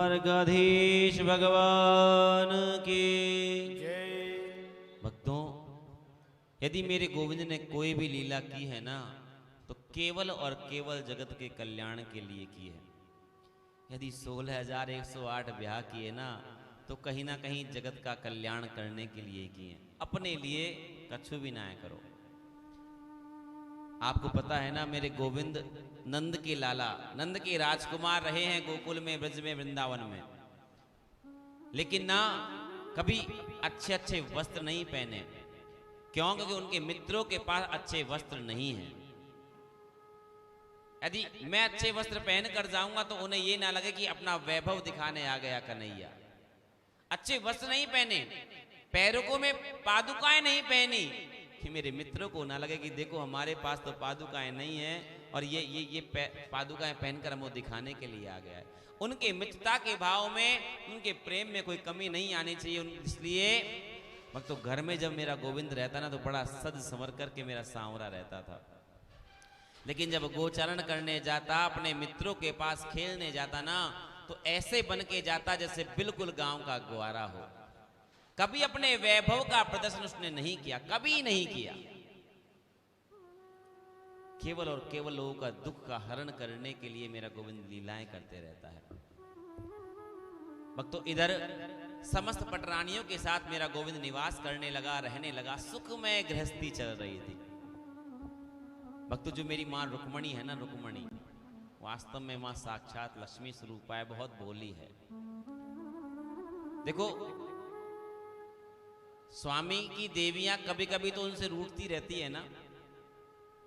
द्वारकाधीश भगवान की जय। भक्तों, यदि मेरे गोविंद ने कोई भी लीला की है ना, तो केवल और केवल जगत के कल्याण के लिए की है। यदि 16,108 ब्याह किए ना, तो कहीं ना कहीं जगत का कल्याण करने के लिए किए। अपने लिए कछु भी ना करो। आपको पता है ना, मेरे गोविंद नंद के लाला, नंद के राजकुमार रहे हैं गोकुल में, ब्रज में, वृंदावन में। लेकिन ना कभी अच्छे अच्छे वस्त्र नहीं पहने। क्यों? क्योंकि उनके मित्रों के पास अच्छे वस्त्र नहीं हैं। यदि मैं अच्छे वस्त्र पहन कर जाऊंगा तो उन्हें यह ना लगे कि अपना वैभव दिखाने आ गया कन्हैया। अच्छे वस्त्र नहीं पहने, पैरों में पादुकाएं नहीं पहनी, कि मेरे मित्रों को ना लगे कि देखो हमारे पास तो पादुकाएं नहीं है और ये पादुकाएं पहनकर हमको दिखाने के लिए आ गया है। उनके मित्रता के भाव में, उनके प्रेम में कोई कमी नहीं आनी चाहिए। इसलिए तो घर में जब मेरा गोविंद रहता ना, तो बड़ा सज संवर करके मेरा सांवरा रहता था। लेकिन जब गोचारण करने जाता, अपने मित्रों के पास खेलने जाता ना, तो ऐसे बन के जाता जैसे बिल्कुल गांव का ग्वारा हो। कभी अपने वैभव का प्रदर्शन उसने नहीं किया, कभी नहीं किया। केवल और केवल लोगों का दुख का हरण करने के लिए मेरा गोविंद लीलाएं करते रहता है। भक्तों, इधर समस्त पटरानियों के साथ मेरा गोविंद निवास करने लगा, रहने लगा, सुखमय गृहस्थी चल रही थी। भक्तों, जो मेरी मां रुक्मणी है ना, रुक्मणी वास्तव में मां साक्षात लक्ष्मी स्वरूपा है, बहुत भोली है। देखो, स्वामी की देवियां कभी कभी तो उनसे रूठती रहती है ना।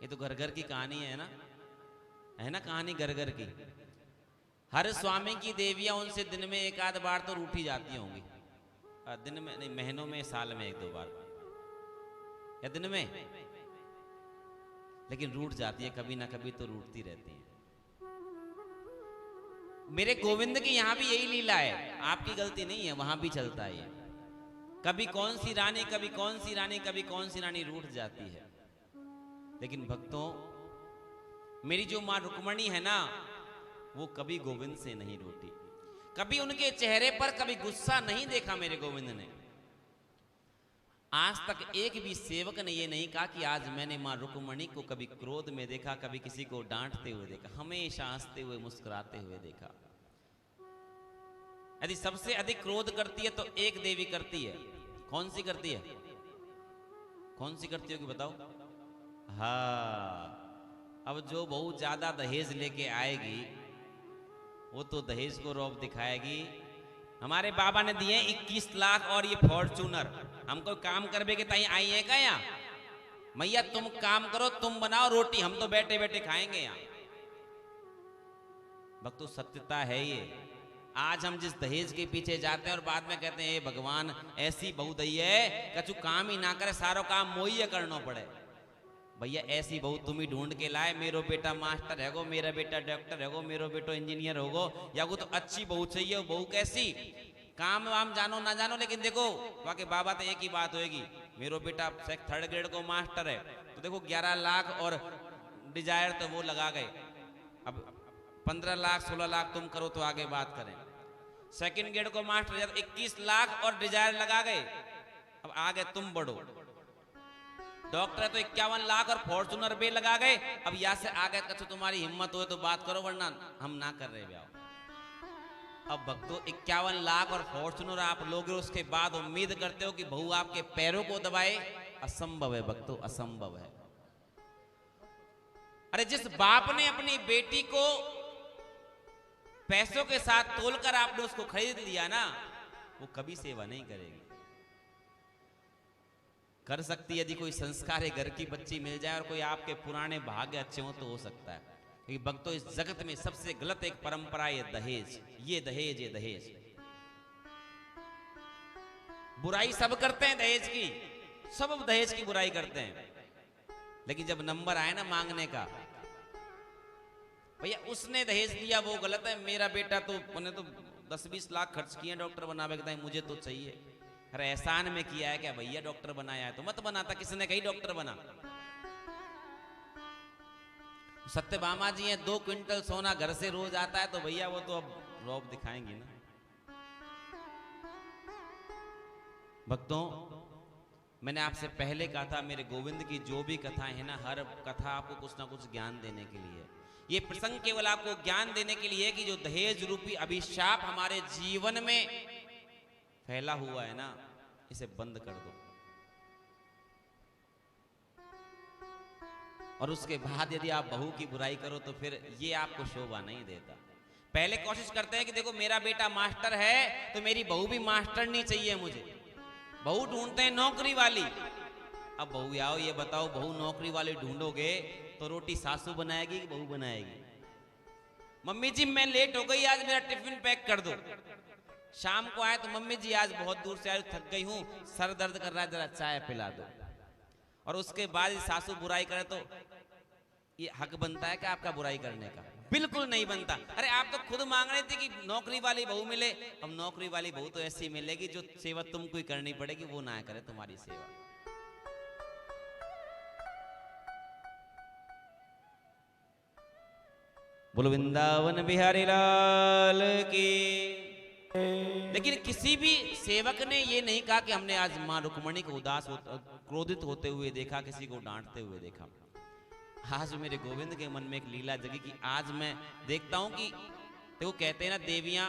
ये तो घर घर की कहानी है ना कहानी घर घर की। हर स्वामी की देवियां उनसे दिन में एक आध बार तो रूठी जाती होंगी। दिन में नहीं, महीनों में, साल में एक दो बार, या दिन में, लेकिन रूठ जाती है, कभी ना कभी तो रूठती रहती है। मेरे गोविंद की यहां भी यही लीला है, आपकी गलती नहीं है, वहां भी चलता है। कभी कौन सी रानी, कभी कौन सी रानी, कभी कौन सी रानी रूठ जाती है। लेकिन भक्तों, मेरी जो मां रुक्मणी है ना, वो कभी गोविंद से नहीं रूठी। कभी उनके चेहरे पर कभी गुस्सा नहीं देखा मेरे गोविंद ने। आज तक एक भी सेवक ने ये नहीं कहा कि आज मैंने मां रुक्मणी को कभी क्रोध में देखा, कभी किसी को डांटते हुए देखा। हमेशा हंसते हुए, मुस्कुराते हुए देखा। यदि सबसे अधिक क्रोध करती है तो एक देवी करती है। कौन सी करती है? कौन सी करती होगी बताओ? हाँ, अब जो बहुत ज्यादा दहेज लेके आएगी, वो तो दहेज को रौब दिखाएगी। हमारे बाबा ने दिए 21 लाख और ये फॉर्चूनर। हमको काम करने के ताई आई है क्या यहाँ? मैया तुम काम करो, तुम बनाओ रोटी, हम तो बैठे बैठे खाएंगे यहाँ। भक्तों, सत्यता है ये। आज हम जिस दहेज के पीछे जाते हैं और बाद में कहते हैं भगवान ऐसी बहू दई है, कछु काम ही ना करे, सारो काम मोही करना पड़े। भैया ऐसी बहू तुम ही ढूंढ के लाए। मेरो बेटा मास्टर है, मेरा बेटा डॉक्टर है, मेरो बेटो इंजीनियर होगो, या वो तो अच्छी बहू चाहिए। बहू कैसी? काम वाम जानो ना जानो, लेकिन देखो वहां के बाबा तो एक ही बात होगी, मेरो बेटा 3rd ग्रेड को मास्टर है, तो देखो 11 लाख और डिजायर तो वो लगा गए। अब 15 लाख 16 लाख तुम करो तो आगे बात करें। 2nd ग्रेड को मास्टर 21 लाख और डिजायर लगा गए। अब आगे तुम बढ़ो। डॉक्टर तो 51 लाख और फॉर्चूनर भी लगा गए। अब यहां से आगे कछु तुम्हारी हिम्मत हो तो बात करो, वरना हम ना कर रहे ब्याह। अब भक्तों, 51 लाख और फॉर्चूनर आप लोग, उसके बाद उम्मीद करते हो कि बहू आपके पैरों को दबाए? असंभव है भक्तों, असंभव है। अरे जिस बाप ने अपनी बेटी को पैसों के साथ तोलकर आपने उसको खरीद लिया ना, वो कभी सेवा नहीं करेगी। कर सकती यदि कोई संस्कारी घर की बच्ची मिल जाए और कोई आपके पुराने भाग्य अच्छे हो तो हो सकता है। क्योंकि भक्तों, इस जगत में सबसे गलत एक परंपरा है दहेज। ये दहेज, ये दहेज। बुराई सब करते हैं दहेज की, सब दहेज की बुराई करते हैं। लेकिन जब नंबर आए ना मांगने का, भैया उसने दहेज दिया वो गलत है, मेरा बेटा तो मैंने तो 10-20 लाख खर्च किए डॉक्टर बनावे के, मुझे तो चाहिए। अरे एहसान में किया है क्या भैया? डॉक्टर बनाया है तो मत बनाता, किसने कही डॉक्टर बना? सत्यभामा जी हैं, 2 क्विंटल सोना घर से रोज आता है, तो भैया वो तो अब रौब दिखाएंगी ना। भक्तों, मैंने आपसे पहले कहा था मेरे गोविंद की जो भी कथाएं हैं ना, हर कथा आपको कुछ ना कुछ ज्ञान देने के लिए। ये प्रसंग केवल आपको ज्ञान देने के लिए कि जो दहेज रूपी अभिशाप हमारे जीवन में फैला हुआ है ना, इसे बंद कर दो। और उसके बाद यदि आप बहू की बुराई करो तो फिर ये आपको शोभा नहीं देता। पहले कोशिश करते हैं कि देखो मेरा बेटा मास्टर है तो मेरी बहू भी मास्टर नहीं चाहिए मुझे। बहू ढूंढते हैं नौकरी वाली। अब बहू आओ ये बताओ, बहू नौकरी वाली ढूंढोगे तो रोटी सासू बनाएगी कि बहू बनाएगी? मम्मी जी मैं लेट हो गई, आज मेरा टिफिन पैक कर दो। शाम को आए तो मम्मी जी आज बहुत दूर से आई, थक गई हूं, सर दर्द कर रहा है, जरा चाय पिला दो। और उसके बाद सासू बुराई करे तो ये हक बनता है क्या आपका बुराई करने का? बिल्कुल नहीं बनता। अरे आप तो खुद मांग रहे थे कि नौकरी वाली बहू मिले। अब नौकरी वाली बहू तो ऐसी मिलेगी जो सेवा तुमको ही करनी पड़ेगी, वो ना करे तुम्हारी सेवा। बोलो वृंदावन बिहारी लाल की। लेकिन किसी भी सेवक ने ये नहीं कहा कि हमने आज मां रुक्मणी को उदास क्रोधित होते हुए देखा, किसी को डांटते हुए देखा। आज मेरे गोविंद के मन में एक लीला जगी कि आज मैं देखता हूं कि वो कहते हैं ना, देवियां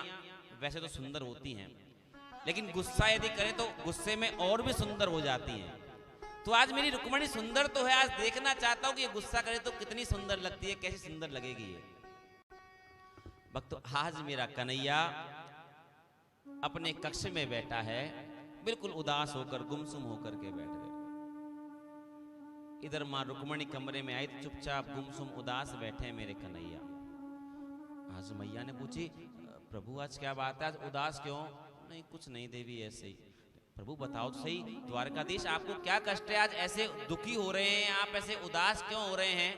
वैसे तो सुंदर होती हैं लेकिन गुस्सा यदि करें तो गुस्से में और भी सुंदर हो जाती हैं। तो आज मेरी रुक्मणी सुंदर तो है, आज देखना चाहता हूं कि ये गुस्सा करे तो कितनी सुंदर लगती है, कैसी सुंदर लगेगी ये। भक्तों, आज मेरा कन्हैया अपने कक्ष में बैठा है, बिल्कुल उदास होकर गुमसुम होकर के बैठ गए। इधर मां रुक्मणी कमरे में आई तो चुपचाप गुमसुम उदास बैठे मेरे कन्हैया। आज मैया ने पूछी, प्रभु आज क्या बात है, आज उदास क्यों? नहीं कुछ नहीं देवी, ऐसे ही। प्रभु बताओ तो सही, द्वारकाधीश आपको क्या कष्ट है, आज ऐसे दुखी हो रहे हैं आप, ऐसे उदास क्यों हो रहे हैं?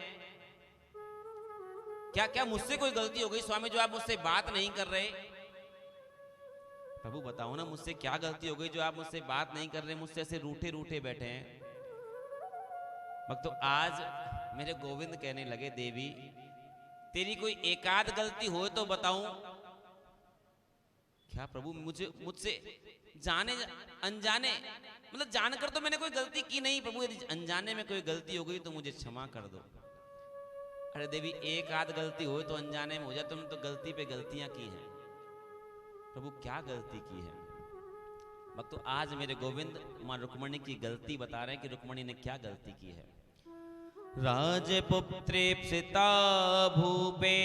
क्या क्या मुझसे कोई गलती हो गई स्वामी जो आप मुझसे बात नहीं कर रहे? प्रभु बताओ ना, मुझसे क्या गलती हो गई जो आप मुझसे बात नहीं कर रहे, मुझसे ऐसे रूठे रूठे बैठे हैं? भक्तों, आज मेरे गोविंद कहने लगे, देवी तेरी कोई एकाध गलती हो तो बताऊं। क्या प्रभु मुझसे जाने अनजाने, मतलब जानकर तो मैंने कोई गलती की नहीं प्रभु, यदि अनजाने में कोई गलती हो गई तो मुझे क्षमा कर दो। अरे देवी एक आध गलती हो तो अनजाने में हो जाए, तुमने तो गलती पे गलतियां की हैं। प्रभु क्या गलती की है? भक्तों, आज मेरे गोविंद मां रुक्मणी की गलती बता रहे हैं कि रुक्मणी ने क्या गलती की है। राजपुत्रेप्सिता भूपे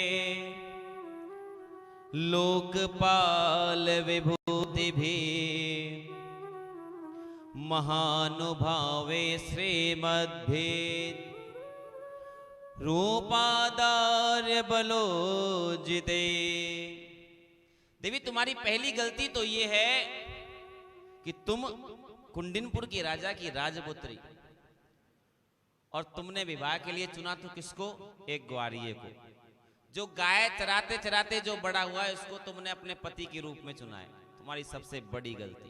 लोकपाल विभूति भी महानुभावे श्रीमद्भेद रूपादार्य बलोजिते। देवी तुम्हारी पहली गलती तो ये है कि तुम कुंडिनपुर की राजा की राजपुत्री, और तुमने विवाह के लिए चुना तो किसको? एक ग्वारिये को, जो गाय चराते चराते जो बड़ा हुआ है उसको तुमने अपने पति के रूप में चुना है। तुम्हारी सबसे बड़ी गलती।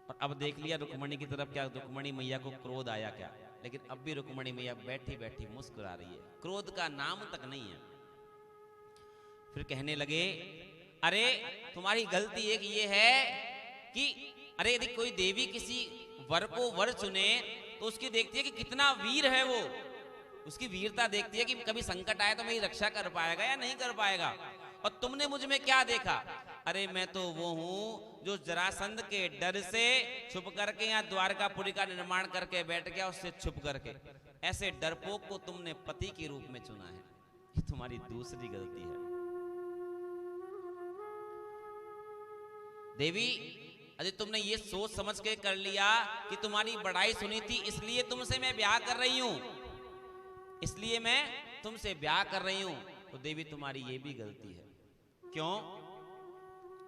और अब देख लिया रुक्मणी की तरफ, क्या रुक्मणी मैया को क्रोध आया क्या? लेकिन अब भी रुक्मणी मैया बैठी बैठी मुस्कुरा रही है, क्रोध का नाम तक नहीं है। फिर कहने लगे, अरे तुम्हारी गलती एक ये है कि अरे यदि कोई देवी किसी वर को वर चुने तो उसकी देखती है कि कितना वीर है वो, उसकी वीरता देखती है कि कभी संकट आए तो मेरी रक्षा कर पाएगा या नहीं कर पाएगा। और तुमने मुझ में क्या देखा? अरे मैं तो वो हूं जो जरासंध के डर से छुप करके यहाँ द्वारकापुरी का निर्माण करके बैठ गया, उससे छुप करके। ऐसे डरपोक को तुमने पति के रूप में चुना है, ये तुम्हारी दूसरी गलती है। देवी अरे तुमने ये सोच समझ के कर लिया कि तुम्हारी बड़ाई सुनी थी इसलिए तुमसे मैं ब्याह कर रही हूं, इसलिए मैं तुमसे ब्याह कर रही हूं, तो देवी तुम्हारी ये भी गलती है। क्यों?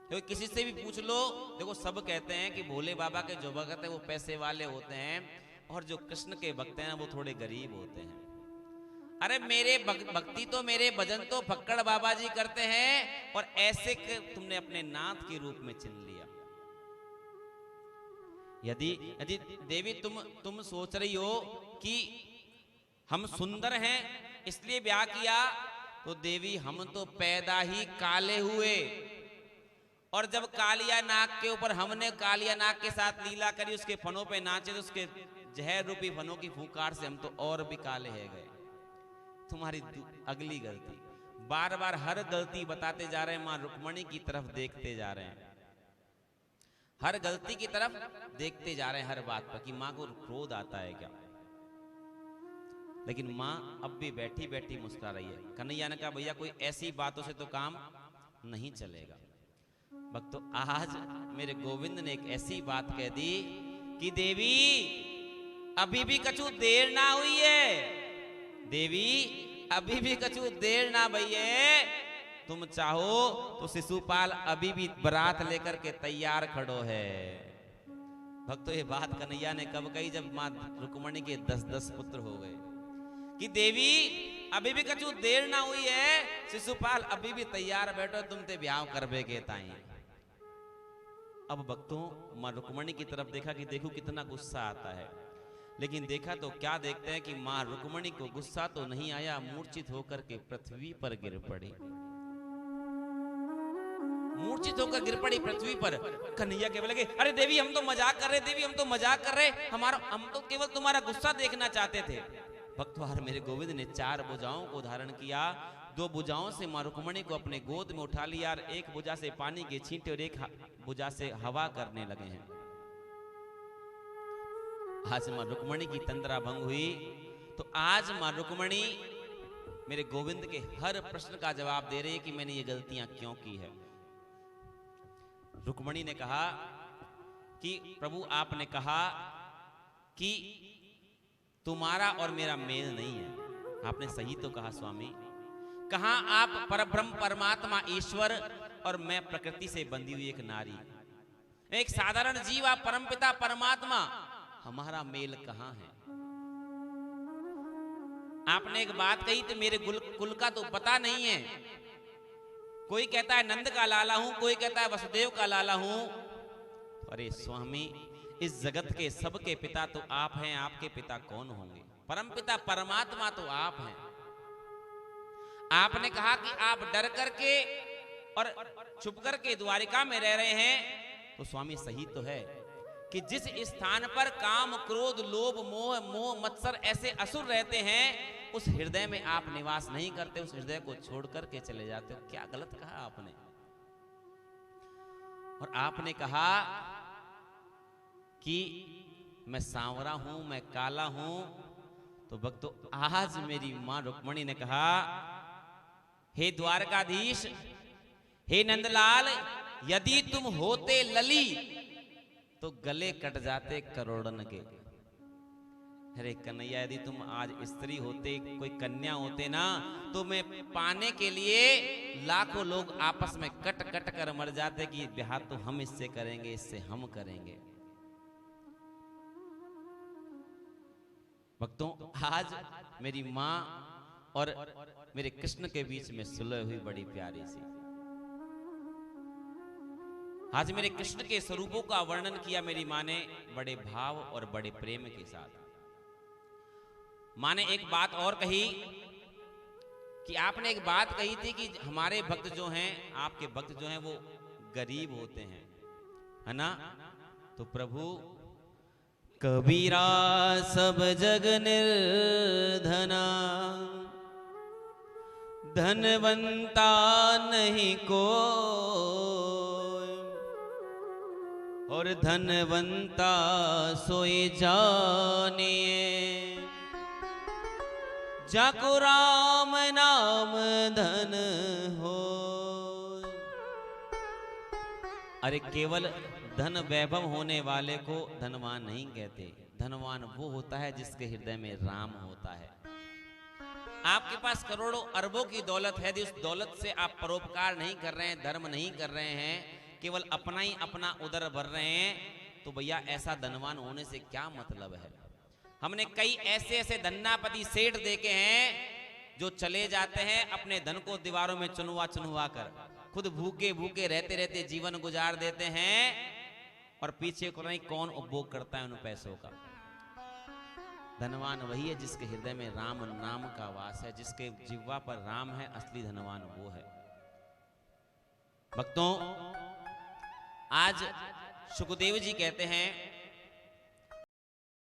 तो किसी से भी पूछ लो, देखो सब कहते हैं कि भोले बाबा के जो भक्त है वो पैसे वाले होते हैं और जो कृष्ण के भक्त हैं वो थोड़े गरीब होते हैं। अरे मेरे भक्ति तो मेरे भजन तो फक्कड़ बाबा जी करते हैं, और ऐसे तुमने अपने नाथ के रूप में चिन्ह लिया। यदि यदि देवी तुम सोच रही हो कि हम सुंदर हैं इसलिए ब्याह किया, तो देवी हम तो पैदा ही काले हुए और जब कालिया नाग के ऊपर हमने कालिया नाग के साथ लीला करी, उसके फनों पे नाचे, तो उसके जहर रूपी फनों की फूंकार से हम तो और भी काले है गए। तुम्हारी अगली गलती, बार बार हर गलती बताते जा रहे हैं, मां रुक्मणी की तरफ देखते जा रहे हैं, हर गलती की तरफ देखते जा रहे हैं, हर बात पर कि मां को क्रोध आता है क्या। लेकिन मां अब भी बैठी बैठी मुस्कुरा रही है। कन्हैया ने कहा भैया कोई ऐसी बातों से तो काम नहीं चलेगा। भक्तों, आज मेरे गोविंद ने एक ऐसी बात कह दी कि देवी अभी भी कछु देर ना हुई है, देवी अभी भी कछु देर ना भई है, तुम चाहो तो शिशुपाल अभी भी बारात लेकर के तैयार खड़ो है। भक्तों, ये बात कन्हैया ने कब कही? जब मां रुक्मणी के 10-10 पुत्र हो गए कि देवी अभी भी कछु देर ना हुई है, शिशुपाल अभी भी तैयार बैठो, तुम ते ब्याह करबे के ताई। अब भक्तों, मां रुक्मणी की तरफ देखा कि देखो कितना गुस्सा आता है, लेकिन देखा तो क्या देखते हैं कि मां रुक्मणी को गुस्सा तो नहीं आया, मूर्छित होकर के पृथ्वी पर गिर पड़ी, मूर्छित होकर गिर पड़ी पृथ्वी पर। कन्हैया कहने लगे अरे देवी हम तो मजाक कर रहे, देवी हम तो मजाक कर रहे, हम तो केवल तुम्हारा गुस्सा देखना चाहते थे। भक्तवार मेरे गोविंद ने 4 भुजाओं को धारण किया, 2 भुजाओं से मां रुक्मणी को अपने गोद में उठा लिया, और एक भुजा से पानी के छींटे और एक भुजा से हवा करने लगे हैं। आज मां रुक्मणी की तंद्रा भंग हुई, तो आज मां रुक्मणी मेरे गोविंद के हर प्रश्न का जवाब दे रही है कि मैंने ये गलतियां क्यों की है। रुक्मणी ने कहा कि प्रभु आपने कहा कि तुम्हारा और मेरा मेल नहीं है। आपने सही तो कहा स्वामी, कहा आप परब्रह्म परमात्मा ईश्वर और मैं प्रकृति से बंधी हुई एक नारी, एक साधारण जीव, आप परमपिता परमात्मा, हमारा मेल कहां है? आपने एक बात कही तो मेरे कुल का तो पता नहीं है, कोई कहता है नंद का लाला हूं, कोई कहता है वसुदेव का लाला हूं। अरे स्वामी, इस जगत के सबके पिता तो आप हैं, आपके पिता कौन होंगे? परमपिता परमात्मा तो आप हैं। आपने कहा कि आप डर करके और छुप करके द्वारिका में रह रहे हैं, तो स्वामी सही तो है कि जिस स्थान पर काम क्रोध लोभ मोह मोह मत्सर ऐसे असुर रहते हैं, उस हृदय में आप निवास नहीं करते, उस हृदय को छोड़ करके चले जाते हो। क्या गलत कहा आपने? और आपने कहा कि मैं सांवरा हूं, मैं काला हूं, तो भक्तों आज मेरी मां रुक्मणी ने कहा हे द्वारकाधीश, हे नंदलाल, यदि तुम होते लली तो गले कट जाते करोड़न के। अरे कन्हैया, यदि तुम आज स्त्री होते, कोई कन्या होते ना, तो मैं पाने के लिए लाखों लोग आपस में कट कट कर मर जाते कि ब्याह तो हम इससे करेंगे, इससे हम करेंगे। भक्तों, आज मेरी मां और मेरे कृष्ण के बीच में सुलह हुई बड़ी प्यारी सी। आज मेरे कृष्ण के स्वरूपों का वर्णन किया मेरी मां ने बड़े भाव और बड़े प्रेम के साथ। मां ने एक बात और कही कि आपने एक बात कही थी कि हमारे भक्त जो हैं, आपके भक्त जो हैं, वो गरीब होते हैं, है ना? तो प्रभु कबीरा सब जग निर्धना, धनवंता नहीं को, और धनवंता सोई जानिए, जाको राम नाम धन हो। अरे केवल धन वैभव होने वाले को धनवान नहीं कहते, धनवान वो होता है जिसके हृदय में राम होता है। आपके पास करोड़ों अरबों की दौलत है, उस दौलत से आप परोपकार नहीं कर रहे हैं, धर्म नहीं कर रहे हैं, केवल अपना ही अपना उदर भर रहे हैं, तो भैया ऐसा धनवान होने से क्या मतलब है? हमने कई ऐसे ऐसे धन्नापति सेठ देखे हैं जो चले जाते हैं अपने धन को दीवारों में चुनवा चुनवा कर, खुद भूखे भूखे रहते रहते जीवन गुजार देते हैं, और पीछे को नहीं कौन उपभोग करता है उन पैसों का। धनवान वही है जिसके हृदय में राम नाम का वास है, जिसके जिह्वा पर राम है, असली धनवान वो है। भक्तों, आज सुखदेव जी कहते हैं